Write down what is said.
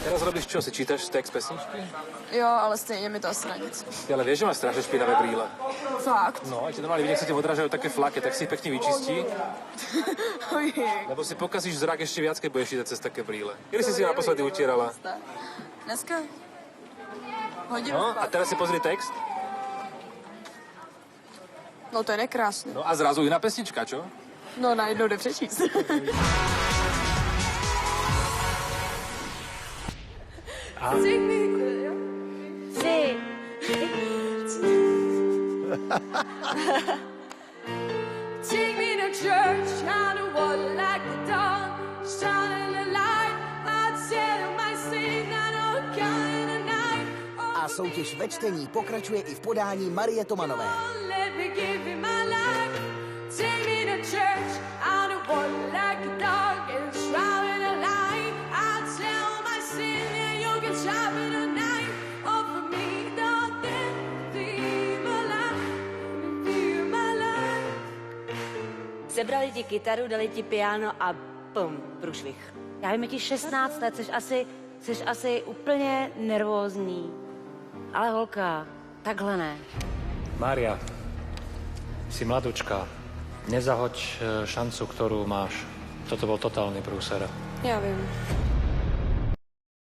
Teraz robíš čo? Si čítaš text pesničky? Jo, ale stejně mi to asi na nic. Ty ale vieš, že máš strašne špinavé brýle. Fakt? No, a ti normálne vidieť, ak sa ti odrážajú také flaky, tak si ich pekne vyčistí. Ojej. Lebo si pokazíš zrak ešte viac, keď budeš čítať cez také brýle. Kedy si naposledy utierala? Dneska? Hodinu. No, a teraz si pozri text. No to je nekrásné. No a zrazu iná pesnička, čo? No najednou jde přečíst. Take me to church, shine a water like the dawn, shining a light, I'd set my sin, I know kind of night. A soutěž ve čtení pokračuje i v podání Marie Tomanové. Let me give you my life. Take me to church, out of water like a dog, and shining a light, I'd tell my sin, and you can sharpen a knife. Offer me nothing, be my life, be my life. Sebrali ti kytaru, dali ti piano a pum, průšvih. Já vím, je ti 16 let, jsi asi úplně nervózní. Ale holka, takhle ne. Mária, si mladučka. Nezahoď šancu, ktorú máš. Toto bol totálny prúser. Já vím.